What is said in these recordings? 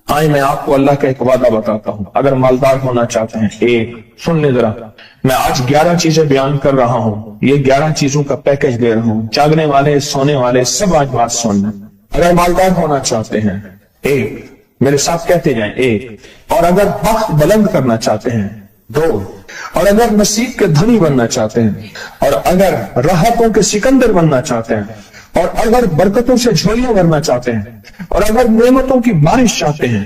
آئے میں آپ کو اللہ کا ایک وعدہ بتاتا ہوں، اگر مالدار ہونا چاہتے ہیں، ایک سن لے ذرا، میں آج 11 چیزیں بیان کر رہا ہوں، یہ 11 چیزوں کا پیکج دے رہا ہوں، جاگنے والے سونے والے سب آج بات سن لیں۔ اگر مالدار ہونا چاہتے ہیں، ایک، میرے ساتھ کہتے جائیں، ایک، اور اگر بخت بلند کرنا چاہتے ہیں، دو، اور اگر نصیب کے دھنی بننا چاہتے ہیں، اور اگر راحتوں کے سکندر بننا چاہتے ہیں، اور اگر برکتوں سے جھولیاں بھرنا چاہتے ہیں، اور اگر نعمتوں کی بارش چاہتے ہیں،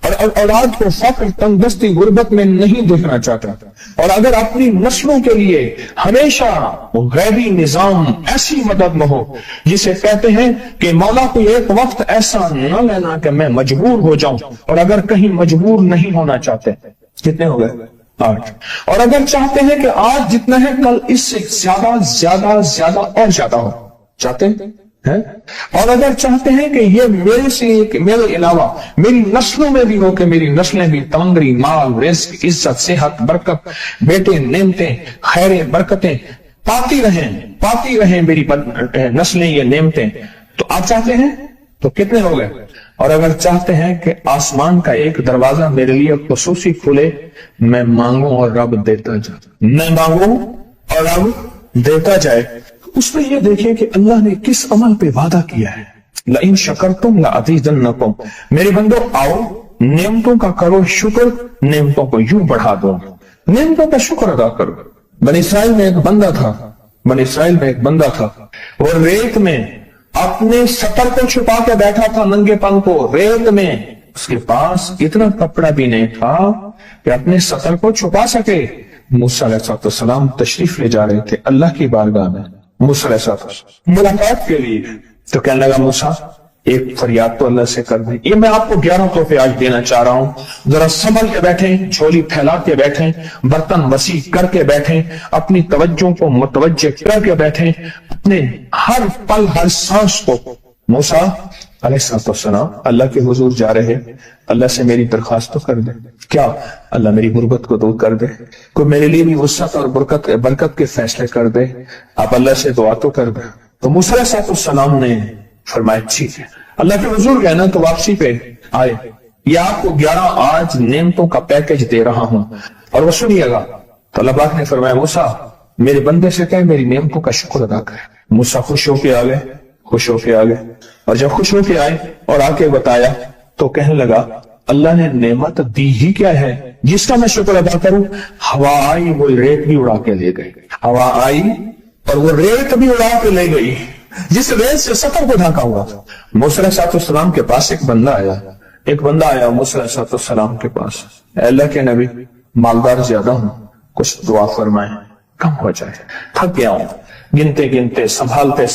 اور اولاد کو فقر، تنگدستی، غربت میں نہیں دیکھنا چاہتا، اور اگر اپنی نسلوں کے لیے ہمیشہ غیبی نظام ایسی مدد میں ہو جسے کہتے ہیں کہ مولا کو ایک وقت ایسا نہ لینا کہ میں مجبور ہو جاؤں، اور اگر کہیں مجبور نہیں ہونا چاہتے، کتنے ہو گئے؟ 8۔ اور اگر چاہتے ہیں کہ آج جتنا ہے کل اس سے زیادہ زیادہ زیادہ اور زیادہ ہو، چاہتے ہیں، اور اگر چاہتے ہیں کہ یہ میرے سے، میرے علاوہ میری نسلوں میں بھی ہو، کہ میری نسلیں بھی تمنگری، مال، رزق، عزت، صحت، برکت، بیٹے، نعمتیں، خیریں، برکتیں پاتی رہیں میری نسلیں، یہ نعمتیں، تو آپ چاہتے ہیں تو کتنے ہو گئے؟ اور اگر چاہتے ہیں کہ آسمان کا ایک دروازہ میرے لیے خصوصی کھلے، میں مانگوں اور رب دیتا جائے، میں مانگوں اور رب دیتا جائے، اس میں یہ دیکھیں کہ اللہ نے کس عمل پہ وعدہ کیا ہے۔ لَإِن شَكَرْتُمْ لَأَزِيدَنَّكُمْ، میرے بندو آؤ، نعمتوں کا کرو شکر، نعمتوں کو یوں بڑھا دو، نعمتوں کا شکر ادا کرو۔ بنی اسرائیل میں ایک بندہ تھا، وہ ریت میں اپنے سطر کو چھپا کے بیٹھا تھا، ننگے پن کو، ریت میں، اس کے پاس اتنا کپڑا بھی نہیں تھا کہ اپنے سطر کو چھپا سکے۔ موسیٰ علیہ السلام تشریف لے جا رہے تھے اللہ کی بارگاہ میں، موسیٰ علیہ السلام ملاقات کے لیے، تو کہنے لگا موسیٰ ایک فریاد تو اللہ سے کر دیں۔ یہ میں آپ کو 11 تحفے آج دینا چاہ رہا ہوں، ذرا سنبھل کے بیٹھیں، جھولی پھیلا کے بیٹھیں، برتن وسیع کر کے بیٹھیں، اپنی توجہ کو متوجہ کر کے بیٹھیں، اپنے ہر پل ہر سانس کو۔ موسیٰ علیہ السلام اللہ کے حضور جا رہے، اللہ سے میری درخواست تو کر دے، کیا اللہ میری غربت کو دور کر دے، کوئی میرے لیے بھی وسعت اور برکت کے فیصلے کر دے، آپ اللہ سے دعا تو کر دے۔ تو موسیٰ علیہ السلام نے فرمایا ٹھیک ہے، اللہ کے حضور گئے نا تو واپسی پہ آئے، یہ آپ کو 11 آج نعمتوں کا پیکج دے رہا ہوں، اور وہ سنیے گا۔ تو اللہ پاک نے فرمایا موسیٰ میرے بندے سے کہے میری نعمتوں کا شکر ادا کرے۔ موسیٰ خوش ہو کے آ گئے، اور جب خوش ہو کے آئے اور آ کے بتایا تو کہنے لگا اللہ نے نعمت دی ہی کیا ہے جس کا میں شکر ادا کروں؟ ہوا آئی وہ ریت بھی اڑا کے لے گئی، ہوا آئی اور وہ ریت بھی اڑا کے لے گئی جس ریت سے سطر کو ڈھانکا ہوا تھا۔ موسیٰ علیہ السلام کے پاس ایک بندہ آیا موسیٰ علیہ السلام کے پاس، اے اللہ کے نبی مالدار زیادہ ہوں، کچھ دعا فرمائیں کم ہو جائے، تھک گیا ہوں، گنتے سنبھالتے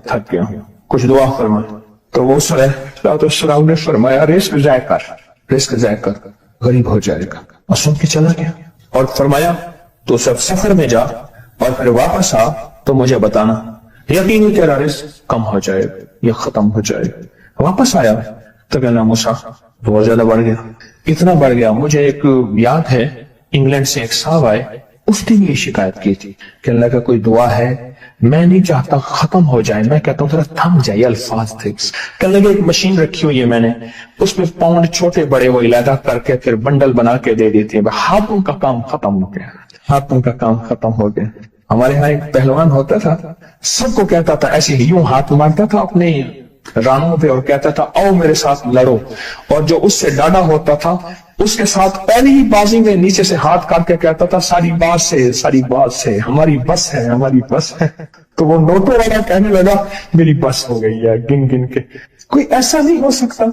تھک گیا ہوں، کچھ دعا فرمائیں۔ تو موسیٰ علیہ السلام نے فرمایا رزق ضائع کر، غریب ہو جائے گا، اور سن کے چلا گیا، اور فرمایا تو سب سفر میں جا اور پھر واپس آ تو مجھے بتانا، یقینی تیرا رزق کم ہو جائے گا، یہ ختم ہو جائے گا۔ واپس آیا تو کہنا موسیٰ بہت زیادہ بڑھ گیا، اتنا بڑھ گیا، مجھے ایک یاد ہے انگلینڈ سے ایک صاحب آئے، اس نے بھی شکایت کی تھی کہ اللہ کا کوئی دعا ہے، میں نہیں چاہتا ختم ہو جائے، میں کہتا ہوں ذرا تھم جائے، الفاظ تھے۔ کہنے لگے ایک مشین رکھی ہوئی ہے میں نے، اس میں پاؤنڈ چھوٹے بڑے وہ علیحدہ کر کے پھر بنڈل بنا کے دے دیتے ہیں، ہاتھوں کا کام ختم ہو گیا۔ ہمارے یہاں ایک پہلوان ہوتا تھا، سب کو کہتا تھا ایسے ہی یوں ہاتھ مارتا تھا اپنے رانوں پہ اور کہتا تھا آؤ میرے ساتھ لڑو، اور جو اس سے ڈاڈا ہوتا تھا اس کے ساتھ پہلی ہی بازی میں نیچے سے ہاتھ کاٹ کے کہتا تھا ساری بات سے ہماری بس ہے۔ تو وہ نوٹوں والا کہنے لگا میری بس ہو گئی ہے، گن کے کوئی ایسا نہیں ہو سکتا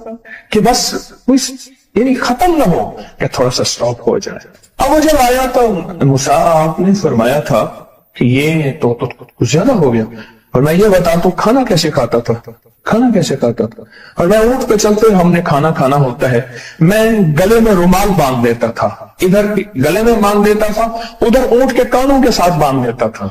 کہ بس یعنی ختم نہ ہو، کہ تھوڑا سا سٹاپ ہو جائے۔ اب وہ جب آیا تو موسیٰ آپ نے فرمایا تھا کہ یہ تو کچھ زیادہ ہو گیا، اور میں یہ بتا تو کھانا کیسے کھاتا تھا، اور میں اونٹ پہ چلتے ہم نے کھانا کھانا ہوتا ہے، میں گلے میں رومال باندھ دیتا تھا، ادھر گلے میں باندھ دیتا تھا، ادھر اونٹ کے کانوں کے ساتھ باندھ دیتا تھا،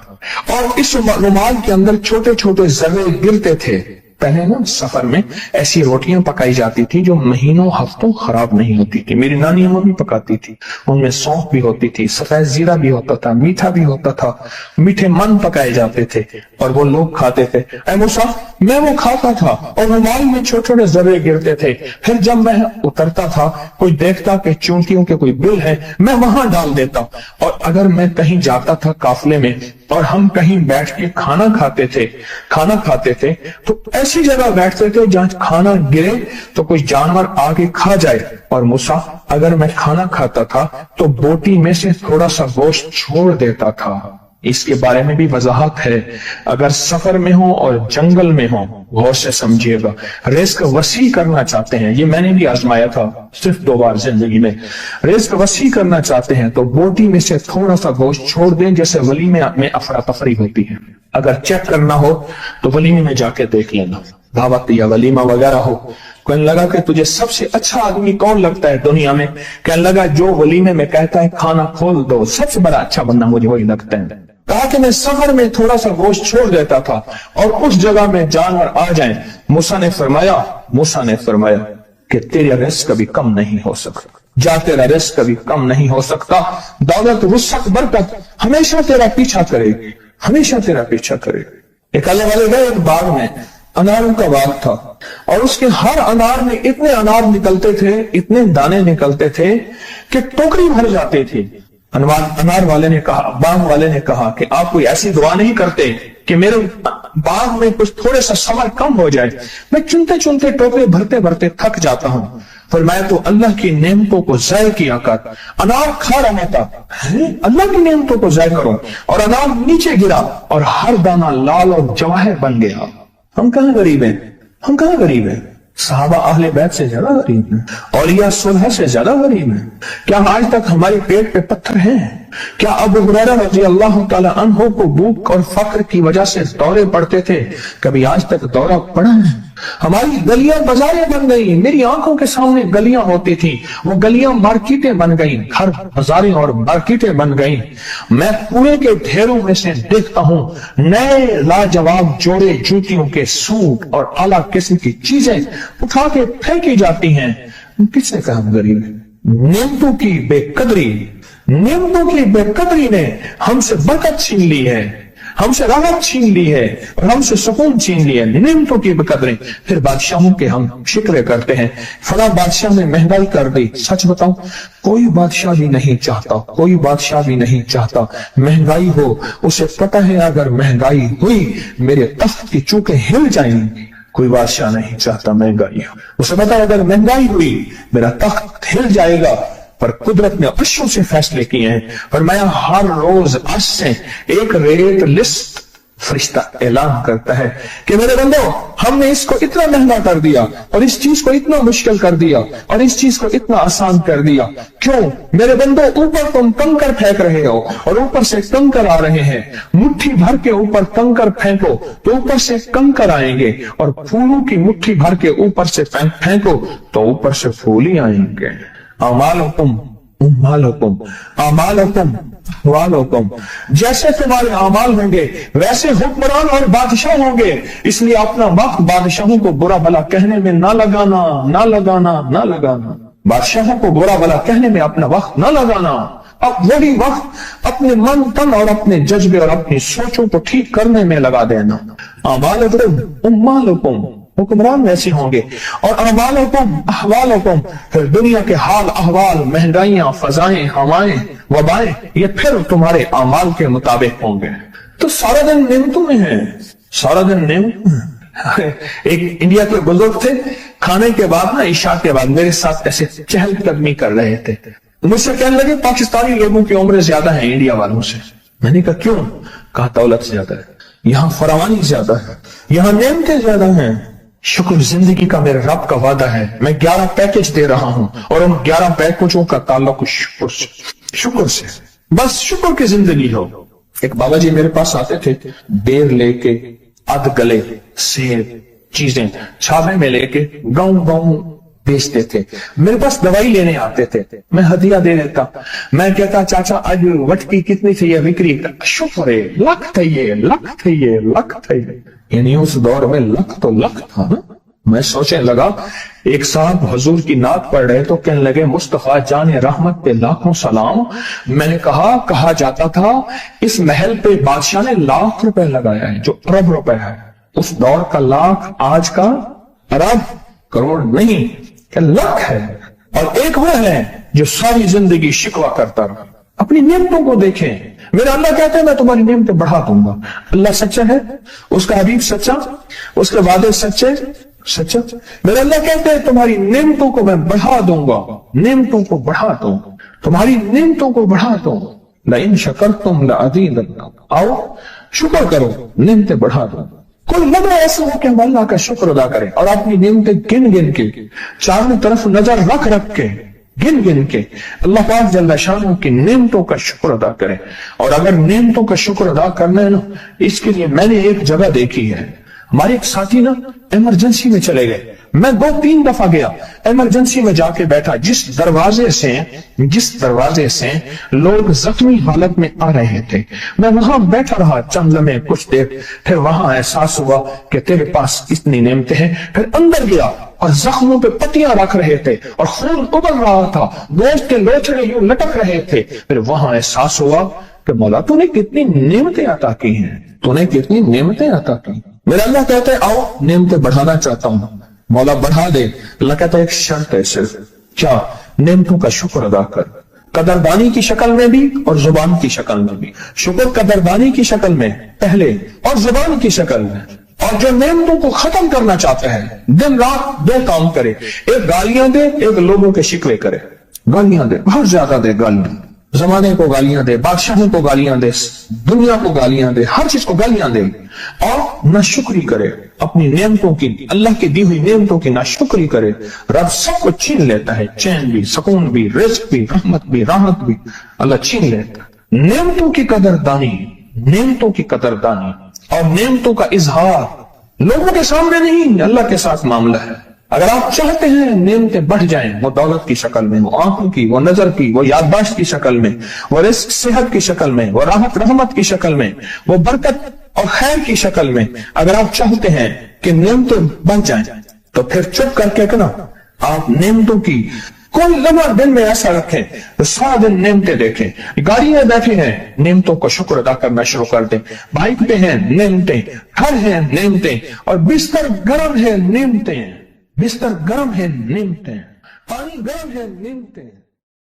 اور اس رومال کے اندر چھوٹے چھوٹے ذرے گرتے تھے، پہلے نا سفر میں ایسی روٹیاں پکائی جاتی تھی جو مہینوں ہفتوں خراب نہیں ہوتی تھی. میری نانی اماں بھی پکاتی تھی. ان میں سونف بھی ہوتی تھی, سفید زیرہ بھی ہوتا تھا, میٹھا بھی ہوتا تھا, میٹھے من پکائے جاتے تھے اور وہ لوگ کھاتے تھے. اے موسیٰ, میں وہ کھاتا تھا اور رومال میں چھوٹے چھوٹے ذرے گرتے تھے. پھر جب میں اترتا تھا, کوئی دیکھتا کہ چونٹیوں کے کوئی بل ہے, میں وہاں ڈال دیتا. اور اگر میں کہیں جاتا تھا قافلے میں اور ہم کہیں بیٹھ کے کھانا کھاتے تھے تو ایسی جگہ بیٹھتے تھے جہاں کھانا گرے تو کوئی جانور آگے کھا جائے. اور موسیٰ, اگر میں کھانا کھاتا تھا تو بوٹی میں سے تھوڑا سا گوشت چھوڑ دیتا تھا. اس کے بارے میں بھی وضاحت ہے. اگر سفر میں ہو اور جنگل میں ہو, غور سے سمجھیے گا, رزق وسیع کرنا چاہتے ہیں, یہ میں نے بھی آزمایا تھا صرف 2 بار زندگی میں. رزق وسیع کرنا چاہتے ہیں تو بوٹی میں سے تھوڑا سا گوشت چھوڑ دیں, جیسے ولیمے میں افراتفری ہوتی ہے. اگر چیک کرنا ہو تو ولیمے میں جا کے دیکھ لینا, دعوت یا ولیمہ وغیرہ ہو. کہنے لگا کہ تجھے سب سے اچھا آدمی کون لگتا ہے دنیا میں؟ کہنے لگا جو ولیمے میں کہتا ہے کھانا کھول دو, سب سے بڑا اچھا بندہ مجھے وہی لگتا ہے. کہا کہ میں سفر میں تھوڑا سا گوشت چھوڑ دیتا تھا اور اس جگہ میں جانور آ جائیں. موسیٰ نے فرمایا کہ تیرا رزق کبھی کم نہیں ہو سکتا. جا, تیرا رزق کبھی کم نہیں ہو سکتا. دولت, وسعت, برکت ہمیشہ تیرا پیچھا کرے گی, ہمیشہ تیرا پیچھا کرے گی. ایک اللہ والے گئے, ایک باغ میں اناروں کا باغ تھا اور اس کے ہر انار میں اتنے انار نکلتے تھے, اتنے دانے نکلتے تھے کہ ٹوکری بھر جاتے تھے. انار والے نے کہا, باغ والے نے کہا کہ آپ کوئی ایسی دعا نہیں کرتے کہ میرے باغ میں کچھ تھوڑے سا ثمر کم ہو جائے؟ میں چنتے چنتے ٹوکرے بھرتے بھرتے تھک جاتا ہوں. فرمایا تو اللہ کی نعمتوں کو ضائع کیا کر. انار کھا رہا تھا, اللہ کی نعمتوں کو ضائع کرو, اور انار نیچے گرا اور ہر دانہ لال اور جواہر بن گیا. ہم کہاں غریب ہیں؟ صحابہ اہل بیت سے زیادہ غریب ہیں, اولیاء صلح سے زیادہ غریب ہیں. کیا آج تک ہمارے پیٹ پہ پتھر ہیں؟ کیا ابو ہریرہ رضی اللہ تعالی عنہ کو بھوک اور فقر کی وجہ سے دورے پڑتے تھے؟ کبھی آج تک دورہ پڑا ہے؟ ہماری گلیاں بازاریں بن گئی, میری آنکھوں کے سامنے گلیاں ہوتی تھی, وہ گلیاں مارکیٹیں بن گئی, گھر بازاریں اور مارکیٹیں بن گئی. میں کوڑے کے ڈھیروں میں سے دیکھتا ہوں نئے لاجواب جوڑے جوتیوں کے سوٹ اور اعلیٰ قسم کی چیزیں اٹھا کے پھینکی جاتی ہیں. کس نے کہا ہم غریب ہیں؟ نعمتوں کی بے قدری نے ہم سے برکت چھین لی ہے, ہم سے راحت چھین لی ہے اور ہم سے سکون چھین لی ہے. نعمتوں کی بے قدری. پھر بادشاہوں کے ہم شکوے کرتے ہیں, فلاں بادشاہ نے مہنگائی کر دی. سچ بتاؤں, کوئی بادشاہ بھی نہیں چاہتا مہنگائی ہو. اسے پتہ ہے اگر مہنگائی ہوئی میرے تخت کی چوکیں ہل جائیں گی. کوئی بادشاہ نہیں چاہتا مہنگائی ہو. اسے پتہ ہے اگر مہنگائی ہوئی میرا تخت ہل جائے گا. پر قدرت نے عرشوں سے فیصلے کیے ہیں. فرمایا ہر روز عرش سے ایک ریٹ لسٹ فرشتہ اعلان کرتا ہے کہ میرے بندو, ہم نے اس کو اتنا مہنگا کر دیا اور اس چیز کو اتنا مشکل کر دیا اور اس چیز کو اتنا آسان کر دیا. کیوں میرے بندو؟ اوپر تم کنکر پھینک رہے ہو اور اوپر سے کنکر آ رہے ہیں. مٹھی بھر کے اوپر کنکر پھینکو تو اوپر سے کنکر آئیں گے, اور پھولوں کی مٹھی بھر کے اوپر سے پھینکو تو اوپر سے پھول ہی آئیں گے. اعمالکم جیسے تمہارے اعمال ہوں گے ویسے حکمران اور بادشاہ ہوں گے. اس لیے اپنا وقت بادشاہوں کو برا بھلا کہنے میں نہ لگانا. بادشاہوں کو برا بھلا کہنے میں اپنا وقت نہ لگانا. اب وہی وقت اپنے من تن اور اپنے جذبے اور اپنی سوچوں کو ٹھیک کرنے میں لگا دینا. اعمالکم, حکمران ویسے ہوں گے, اور احوالکم, پھر دنیا کے حال احوال, مہنگائیاں, فضائیں, ہوائیں, وبائیں, یہ پھر تمہارے اعمال کے مطابق ہوں گے. تو سارا دن نعمتوں میں ہے, ایک انڈیا کے بزرگ تھے, کھانے کے بعد نا عشاء کے بعد میرے ساتھ ایسے چہل قدمی کر رہے تھے. مجھ سے کہنے لگے پاکستانی لوگوں کی عمریں زیادہ ہیں انڈیا والوں سے. میں نے کہا کیوں؟ کہا دولت زیادہ ہے, یہاں فراوانی زیادہ ہے, یہاں نعمتیں زیادہ ہیں. شکر زندگی کا میرے رب کا وعدہ ہے. میں 11 پیکج دے رہا ہوں اور ان 11 پیکجوں کا تعلق شکر سے. بس شکر کی زندگی ہو. ایک بابا جی میرے پاس آتے تھے, بیر لے کے, ادھ گلے سیب چیزیں چھاوے میں لے کے گاؤں بیچتے تھے. میرے پاس دوائی لینے آتے تھے, میں ہدیہ دے دیتا. میں کہتا چاچا آج وٹکی کتنی تھی یہ بکری؟ شکر ہے, لکھ تھے. یعنی اس دور میں لکھ تو لکھ تھا نا. میں سوچنے لگا ایک صاحب حضور کی نعت پڑھ رہے تو کہنے لگے مصطفیٰ جان رحمت پہ لاکھوں سلام. میں نے کہا جاتا تھا اس محل پہ بادشاہ نے لاکھ روپے لگایا ہے جو ارب روپے ہے. اس دور کا لاکھ آج کا ارب کروڑ نہیں کہ لاکھ ہے. اور ایک وہ ہے جو ساری زندگی شکوہ کرتا رہا. اپنی نعمتوں کو دیکھیں. میرا اللہ کہتا ہے میں تمہاری نعمتیں بڑھا دوں گا. اللہ سچا ہے, اس کا حبیب سچا, اس کے وعدے سچے سچا. میرا اللہ کہتا ہے تمہاری نعمتوں کو میں بڑھا دوں گا, نعمتوں کو بڑھا دوں, تمہاری نعمتوں کو بڑھا دوں. لئن شکرتم لأزیدنکم, آؤ شکر کرو نعمتیں بڑھا دوں. کوئی لمحہ ایسا ہو کہ ہم اللہ کا شکر ادا کریں اور اپنی نعمتیں گن گن کے چاروں طرف نظر رکھ کے گن گن کے اللہ پاک جل شانہ کی نعمتوں کا شکر ادا کریں. اور اگر نعمتوں کا شکر ادا کرنا ہے نا, اس کے لیے میں نے ایک جگہ دیکھی ہے. ہمارے ایک ساتھی نا ایمرجنسی میں چلے گئے. میں 2-3 دفعہ گیا, ایمرجنسی میں جا کے بیٹھا. جس دروازے سے لوگ زخمی حالت میں آ رہے تھے, میں وہاں بیٹھا رہا چند لمحے کچھ دیر. پھر وہاں احساس ہوا کہ تیرے پاس اتنی نعمتیں ہیں. پھر اندر گیا اور زخموں پہ پٹیاں رکھ رہے تھے اور خون ابل رہا تھا, گوشت کے لوتھڑے یوں لٹک رہے تھے. پھر وہاں احساس ہوا کہ مولا تو نے کتنی نعمتیں عطا کی ہیں, تو نے کتنی نعمتیں عطا کی. میرا اللہ کہتا ہے آؤ نعمتیں بڑھانا چاہتا ہوں. مولا بڑھا دے. اللہ کہتا ہے ایک شرط ہے صرف, کیا؟ نعمتوں کا شکر ادا کر, قدردانی کی شکل میں بھی اور زبان کی شکل میں بھی. شکر قدردانی کی شکل میں پہلے اور زبان کی شکل میں. اور جو نعمتوں کو ختم کرنا چاہتا ہے دن رات 2 کام کرے, ایک گالیاں دے, ایک لوگوں کے شکوے کرے. گالیاں دے, بہت زیادہ دے گالیاں, زمانے کو گالیاں دے, بادشاہوں کو گالیاں دے, دنیا کو گالیاں دے, ہر چیز کو گالیاں دے. اور ناشکری کرے اپنی نعمتوں کی, اللہ کی دی ہوئی نعمتوں کی ناشکری کرے. رب سب کو چھین لیتا ہے, چین بھی, سکون بھی, رزق بھی, رحمت بھی, راحت بھی اللہ چھین لیتا ہے. نعمتوں کی قدردانی, نعمتوں کی قدردانی اور نعمتوں کا اظہار لوگوں کے سامنے نہیں, اللہ کے ساتھ معاملہ ہے. اگر آپ چاہتے ہیں نعمتیں بڑھ جائیں, وہ دولت کی شکل میں, وہ آنکھوں کی, وہ نظر کی, وہ یادداشت کی شکل میں, وہ رزق صحت کی شکل میں, وہ راحت رحمت کی شکل میں, وہ برکت اور خیر کی شکل میں, اگر آپ چاہتے ہیں کہ نعمتیں بڑھ جائیں تو پھر چپ کر کے نا آپ نعمتوں کی کوئی لمحہ دن میں ایسا رکھیں تو سارا دن نعمتیں دیکھیں. گاڑی میں بیٹھے ہیں, نعمتوں کا شکر ادا کرنا شروع کر دیں. بائک پہ ہیں, نعمتیں, گھر ہیں, نعمتیں, اور بستر گرم ہے, نعمتیں, بستر گرم ہے, نعمتیں, پانی گرم ہے, نعمتیں.